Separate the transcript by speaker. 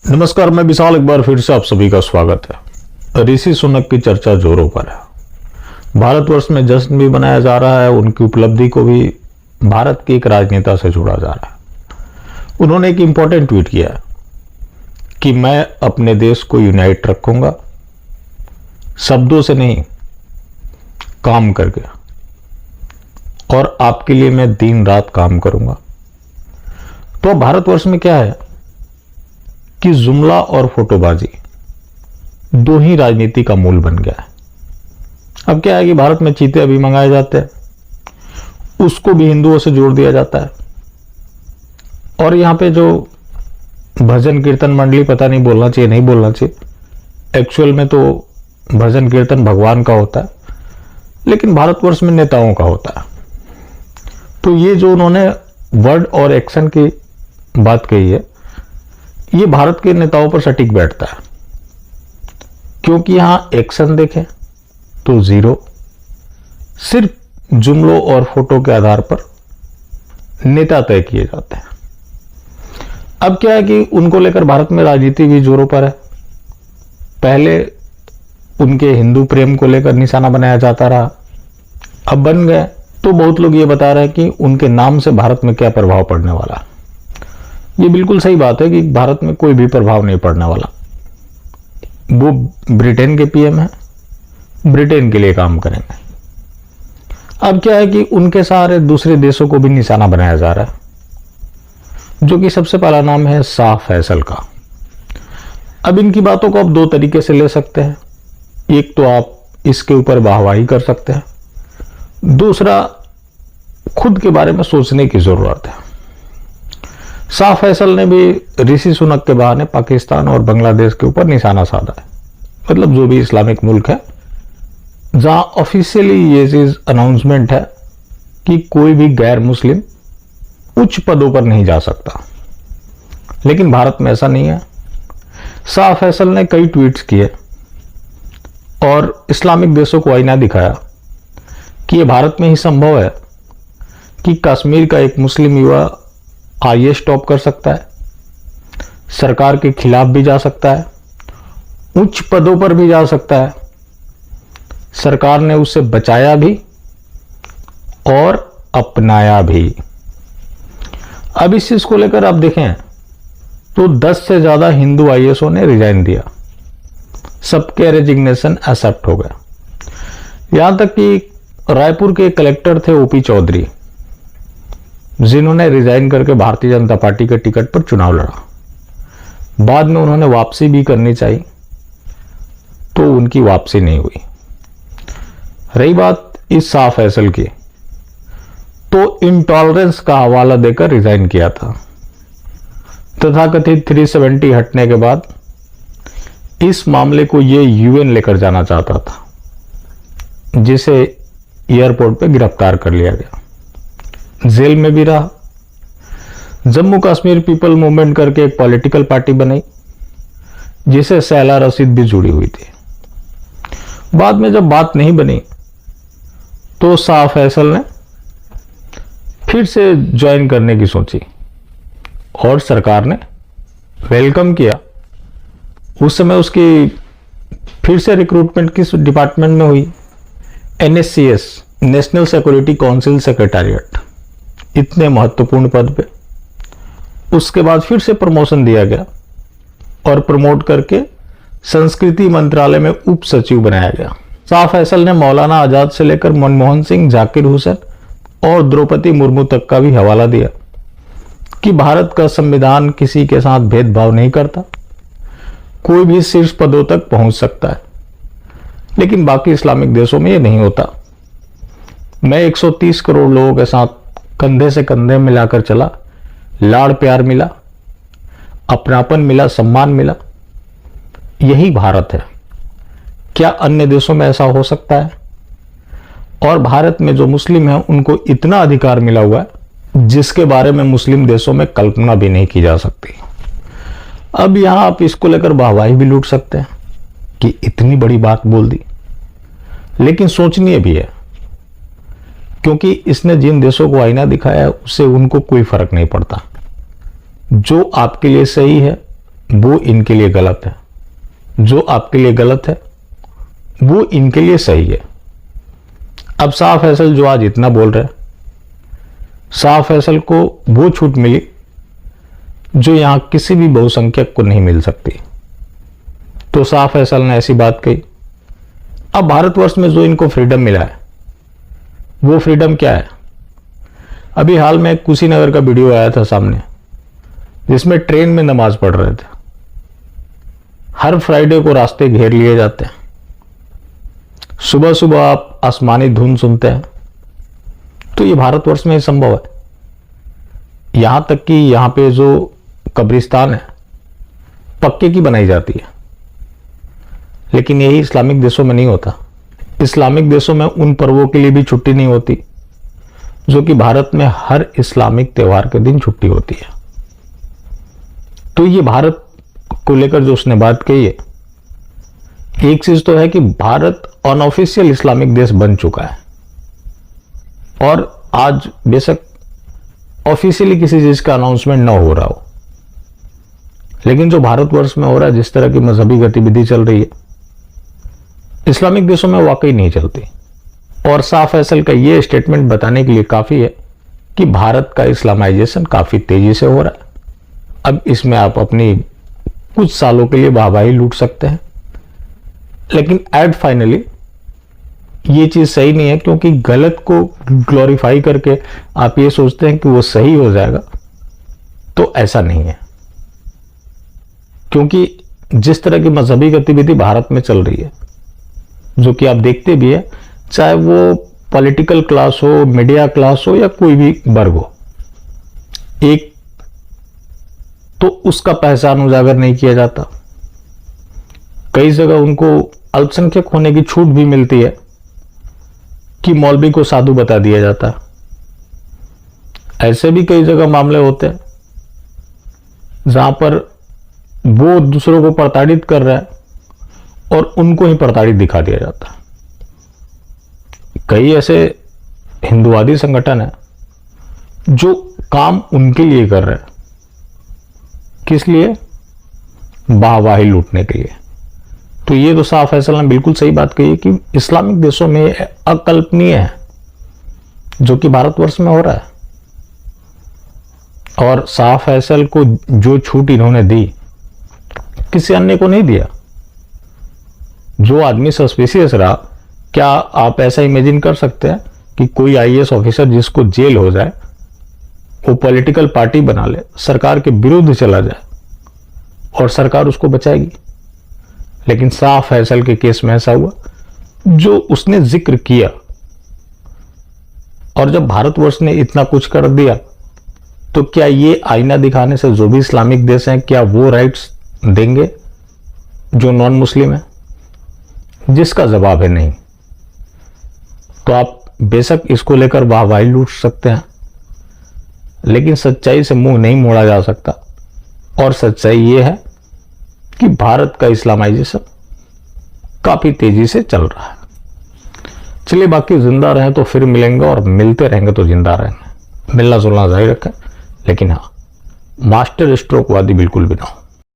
Speaker 1: नमस्कार, मैं विशाल एक बार फिर से आप सभी का स्वागत है। ऋषि सुनक की चर्चा जोरों पर है। भारतवर्ष में जश्न भी मनाया जा रहा है, उनकी उपलब्धि को भी भारत के एक राजनेता से जोड़ा जा रहा है। उन्होंने एक इंपॉर्टेंट ट्वीट किया है कि मैं अपने देश को यूनाइट रखूंगा, शब्दों से नहीं, काम करके, और आपके लिए मैं दिन रात काम करूंगा। तो भारतवर्ष में क्या है कि जुमला और फोटोबाजी दो ही राजनीति का मूल बन गया है। अब क्या है कि भारत में चीते अभी मंगाए जाते हैं, उसको भी हिंदुओं से जोड़ दिया जाता है। और यहां पे जो भजन कीर्तन मंडली, पता नहीं बोलना चाहिए नहीं बोलना चाहिए, एक्चुअल में तो भजन कीर्तन भगवान का होता है, लेकिन भारतवर्ष में नेताओं का होता है। तो ये जो उन्होंने वर्ड और एक्शन की बात कही है, ये भारत के नेताओं पर सटीक बैठता है, क्योंकि यहां एक्शन देखें तो जीरो, सिर्फ जुमलों और फोटो के आधार पर नेता तय किए जाते हैं। अब क्या है कि उनको लेकर भारत में राजनीति भी जोरों पर है। पहले उनके हिंदू प्रेम को लेकर निशाना बनाया जाता रहा, अब बन गए तो बहुत लोग ये बता रहे हैं कि उनके नाम से भारत में क्या प्रभाव पड़ने वाला। ये बिल्कुल सही बात है कि भारत में कोई भी प्रभाव नहीं पड़ने वाला। वो ब्रिटेन के पीएम है, ब्रिटेन के लिए काम करेंगे। अब क्या है कि उनके सारे दूसरे देशों को भी निशाना बनाया जा रहा है, जो कि सबसे पहला नाम है शाह फैसल का। अब इनकी बातों को आप दो तरीके से ले सकते हैं। एक तो आप इसके ऊपर वाहवाही कर सकते हैं, दूसरा खुद के बारे में सोचने की जरूरत है। शाह फैसल ने भी ऋषि सुनक के बहाने पाकिस्तान और बांग्लादेश के ऊपर निशाना साधा है, मतलब जो भी इस्लामिक मुल्क है जहां ऑफिशियली ये चीज अनाउंसमेंट है कि कोई भी गैर मुस्लिम उच्च पदों पर नहीं जा सकता। लेकिन भारत में ऐसा नहीं है। शाह फैसल ने कई ट्वीट्स किए और इस्लामिक देशों को आईना दिखाया कि यह भारत में ही संभव है कि कश्मीर का एक मुस्लिम युवा आईएएस टॉप कर सकता है, सरकार के खिलाफ भी जा सकता है, उच्च पदों पर भी जा सकता है। सरकार ने उसे बचाया भी और अपनाया भी। अब इस चीज को लेकर आप देखें तो 10 से ज्यादा हिंदू आईएएसओ ने रिजाइन दिया, सबके रेजिग्नेशन एक्सेप्ट हो गया। यहां तक कि रायपुर के कलेक्टर थे ओपी चौधरी, जिन्होंने रिजाइन करके भारतीय जनता पार्टी के टिकट पर चुनाव लड़ा। बाद में उन्होंने वापसी भी करनी चाहिए, तो उनकी वापसी नहीं हुई। रही बात इस शाह फैसल की, तो इंटॉलरेंस का हवाला देकर रिजाइन किया था। तथाकथित 370 हटने के बाद इस मामले को ये यूएन लेकर जाना चाहता था, जिसे एयरपोर्ट पे गिरफ्तार कर लिया गया, जेल में भी रहा। जम्मू कश्मीर पीपल मूवमेंट करके एक पॉलिटिकल पार्टी बनाई, जिसे सैला रशीद भी जुड़ी हुई थी। बाद में जब बात नहीं बनी तो शाह फैसल ने फिर से ज्वाइन करने की सोची और सरकार ने वेलकम किया। उस समय उसकी फिर से रिक्रूटमेंट किस डिपार्टमेंट में हुई? एनएससीएस, नेशनल सिक्योरिटी काउंसिल सेक्रेटेरिएट, इतने महत्वपूर्ण पद पे। उसके बाद फिर से प्रमोशन दिया गया और प्रमोट करके संस्कृति मंत्रालय में उप सचिव बनाया गया। शाह फैसल ने मौलाना आजाद से लेकर मनमोहन सिंह, जाकिर हुसैन और द्रौपदी मुर्मू तक का भी हवाला दिया कि भारत का संविधान किसी के साथ भेदभाव नहीं करता, कोई भी शीर्ष पदों तक पहुंच सकता है। लेकिन बाकी इस्लामिक देशों में यह नहीं होता। मैं 130 करोड़ लोगों के साथ कंधे से कंधे मिलाकर चला, लाड़ प्यार मिला, अपनापन मिला, सम्मान मिला। यही भारत है। क्या अन्य देशों में ऐसा हो सकता है? और भारत में जो मुस्लिम हैं उनको इतना अधिकार मिला हुआ है जिसके बारे में मुस्लिम देशों में कल्पना भी नहीं की जा सकती। अब यहां आप इसको लेकर वाहवाही भी लूट सकते हैं कि इतनी बड़ी बात बोल दी, लेकिन सोचनीय भी है, क्योंकि इसने जिन देशों को आईना दिखाया है उससे उनको कोई फर्क नहीं पड़ता। जो आपके लिए सही है वो इनके लिए गलत है, जो आपके लिए गलत है वो इनके लिए सही है। अब शाह फैसल जो आज इतना बोल रहे हैं, शाह फैसल को वो छूट मिली जो यहां किसी भी बहुसंख्यक को नहीं मिल सकती। तो शाह फैसल ने ऐसी बात कही। अब भारतवर्ष में जो इनको फ्रीडम मिला है वो फ्रीडम क्या है? अभी हाल में कुशीनगर का वीडियो आया था सामने, जिसमें ट्रेन में नमाज पढ़ रहे थे। हर फ्राइडे को रास्ते घेर लिए जाते हैं। सुबह सुबह आप आसमानी धुन सुनते हैं। तो ये भारतवर्ष में ही संभव है। यहां तक कि यहां पे जो कब्रिस्तान है पक्के की बनाई जाती है, लेकिन यही इस्लामिक देशों में नहीं होता। इस्लामिक देशों में उन पर्वों के लिए भी छुट्टी नहीं होती जो कि भारत में हर इस्लामिक त्योहार के दिन छुट्टी होती है। तो ये भारत को लेकर जो उसने बात कही है, एक चीज तो है कि भारत अनऑफिशियल इस्लामिक देश बन चुका है, और आज बेशक ऑफिशियली किसी चीज का अनाउंसमेंट ना हो रहा हो, लेकिन जो भारतवर्ष में हो रहा है, जिस तरह की मजहबी गतिविधि चल रही है, इस्लामिक देशों में वाकई नहीं चलती। और शाह फैसल का ये स्टेटमेंट बताने के लिए काफी है कि भारत का इस्लामाइजेशन काफी तेजी से हो रहा है। अब इसमें आप अपनी कुछ सालों के लिए वाहवाही लूट सकते हैं, लेकिन एट फाइनली ये चीज सही नहीं है, क्योंकि गलत को ग्लोरीफाई करके आप ये सोचते हैं कि वो सही हो जाएगा, तो ऐसा नहीं है। क्योंकि जिस तरह की मजहबी गतिविधि भारत में चल रही है, जो कि आप देखते भी है, चाहे वो पॉलिटिकल क्लास हो, मीडिया क्लास हो, या कोई भी वर्ग हो, एक तो उसका पहचान उजागर नहीं किया जाता। कई जगह उनको अल्पसंख्यक होने की छूट भी मिलती है कि मौलवी को साधु बता दिया जाता है। ऐसे भी कई जगह मामले होते हैं जहां पर वो दूसरों को प्रताड़ित कर रहा है और उनको ही प्रताड़ित दिखा दिया जाता है। कई ऐसे हिंदुवादी संगठन है जो काम उनके लिए कर रहे हैं, किस लिए? वाहवाही लूटने के लिए। तो ये तो शाह फैसल ने बिल्कुल सही बात कही कि इस्लामिक देशों में अकल्पनीय है जो कि भारतवर्ष में हो रहा है। और शाह फैसल को जो छूट इन्होंने दी, किसी अन्य को नहीं दिया। जो आदमी सस्पिशियस रहा, क्या आप ऐसा इमेजिन कर सकते हैं कि कोई आईएएस ऑफिसर जिसको जेल हो जाए, वो पॉलिटिकल पार्टी बना ले, सरकार के विरुद्ध चला जाए और सरकार उसको बचाएगी? लेकिन शाह फैसल के केस में ऐसा हुआ। जो उसने जिक्र किया, और जब भारतवर्ष ने इतना कुछ कर दिया, तो क्या ये आईना दिखाने से जो भी इस्लामिक देश हैं, क्या वो राइट्स देंगे जो नॉन मुस्लिम है? जिसका जवाब है नहीं। तो आप बेशक इसको लेकर वाहवाही लूट सकते हैं, लेकिन सच्चाई से मुंह नहीं मोड़ा जा सकता। और सच्चाई ये है कि भारत का इस्लामाइजेशन काफी तेजी से चल रहा है। चलिए, बाकी जिंदा रहें तो फिर मिलेंगे, और मिलते रहेंगे तो जिंदा रहेंगे। मिलना जुलना जारी रखें, लेकिन हाँ, मास्टर स्ट्रोक वादी बिल्कुल भी ना हो।